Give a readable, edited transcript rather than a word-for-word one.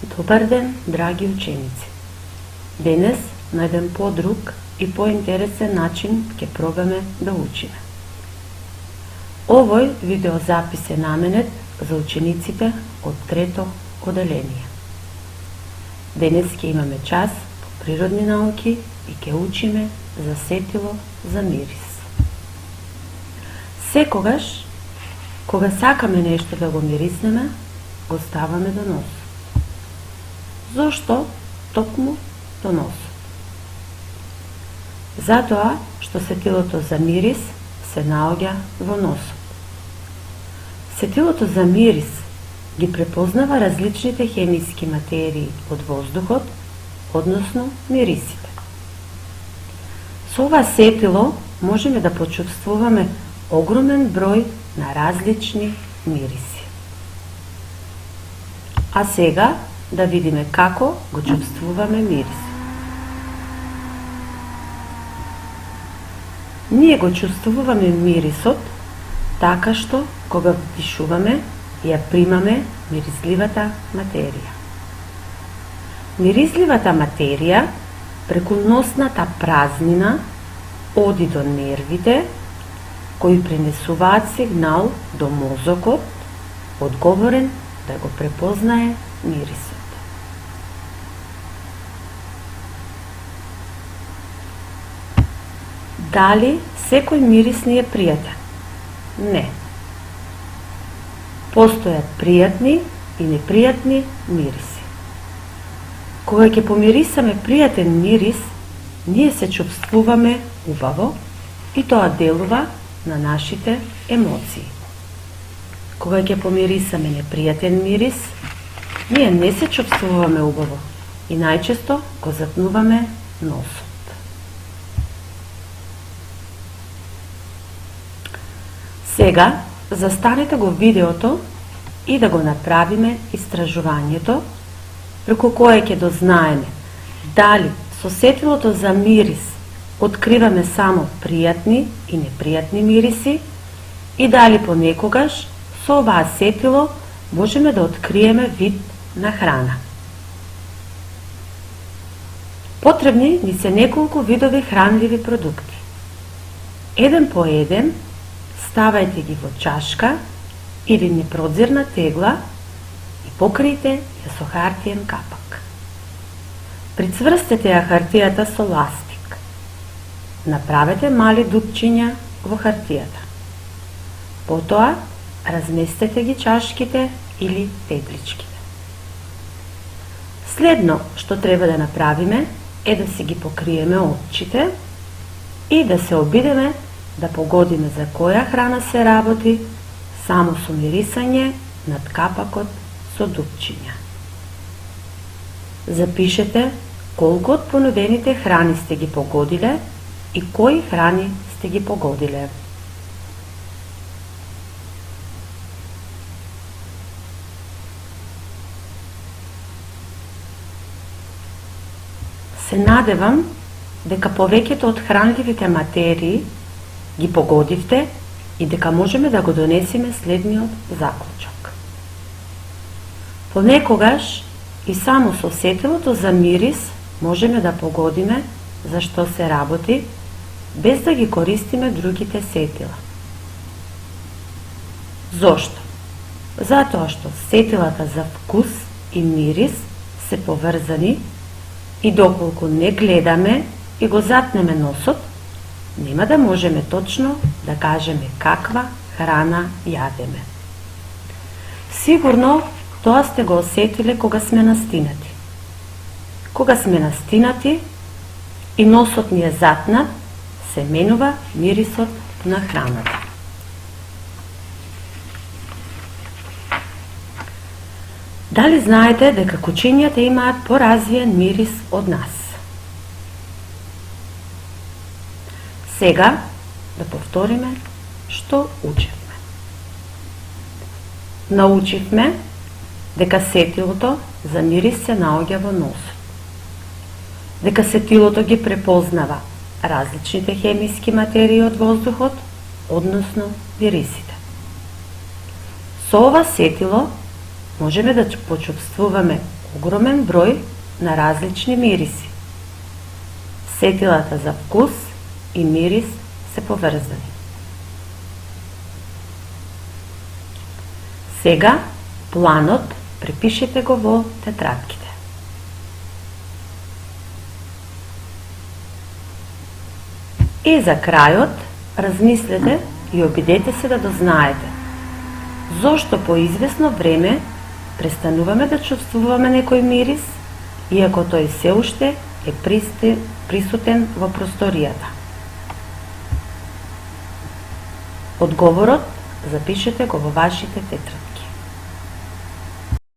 Добар ден, драги ученици! Денес на еден подруг и поинтересен начин ќе пробаме да учиме. Овој видеозапис е наменет за учениците од трето оделение. Денес ќе имаме час по природни науки и ќе учиме за сетило за мирис. Секогаш, кога сакаме нешто да го мириснеме, го ставаме до носот. Зошто токму до носот? Затоа што сетилото за мирис се наоѓа во носот. Сетилото за мирис ги препознава различните хемиски материи од воздухот, односно мирисите. Со ова сетило можеме да почувствуваме огромен број на различни мириси. А сега да видиме како го чувствуваме мирис. Ние го чувствуваме мирисот така што кога дишуваме ја примаме мирисливата материја. Мирисливата материја преку носната празнина оди до нервите кои пренесуваат сигнал до мозокот, одговорен да го препознае мирисот. Дали секој мирис ни е пријатен? Не. Постојат пријатни и непријатни мириси. Кога ќе помирисаме пријатен мирис, ние се чувствуваме убаво и тоа делува на нашите емоции. Кога ќе помирисаме непријатен мирис, ние не се чувствуваме убаво и најчесто го затнуваме носот. Сега, застанете го видеото и да го направиме истражувањето, преку кое ќе дознаеме дали со сетилото за мирис откриваме само пријатни и непријатни мириси и дали понекогаш со оваа сетило можеме да откриеме вид на храна. Потребни ни се неколку видови хранливи продукти. Еден по еден ставајте ги во чашка или непрозирна тегла и покријте ја со хартиен капак. Прицврстете ја хартијата со ластик. Направете мали дупчиња во хартијата. Потоа разместете ги чашките или тегличките. Следно што треба да направиме е да си ги покриеме очите и да се обидеме да погодиме за која храна се работи само со мирисање над капакот со дупчиња. Запишете колку од понудените храни сте ги погодиле и кои храни сте ги погодиле. Се надевам дека повеќето од хранливите материи ги погодивте и дека можеме да го донесеме следниот заклучок. Понекогаш и само со сетилото за мирис можеме да погодиме за што се работи, без да ги користиме другите сетила. Зошто? Затоа што сетилата за вкус и мирис се поврзани и доколку не гледаме и го затнеме носот, нема да можеме точно да кажеме каква храна јадеме. Сигурно тоа сте го осетиле кога сме настинати. Кога сме настинати и носот ни е затнат, се менува мирисот на храната. Дали знаете дека кучињата имаат поразвиен мирис од нас? Сега да повториме што учевме. Научивме дека сетилото за мирис се наоѓа во носот. Дека сетилото ги препознава различните хемиски материи од воздухот, односно мирисите. Со ова сетило можеме да почувствуваме огромен број на различни мириси. Сетилата за вкус и мирис се поврзани. Сега планот препишете го во тетрадките. И за крајот размислете и обидете се да дознаете зошто по известно време престануваме да чувствуваме некој мирис, иако тој се уште е присутен во просторијата. Одговорот запишете го во вашите тетрадки.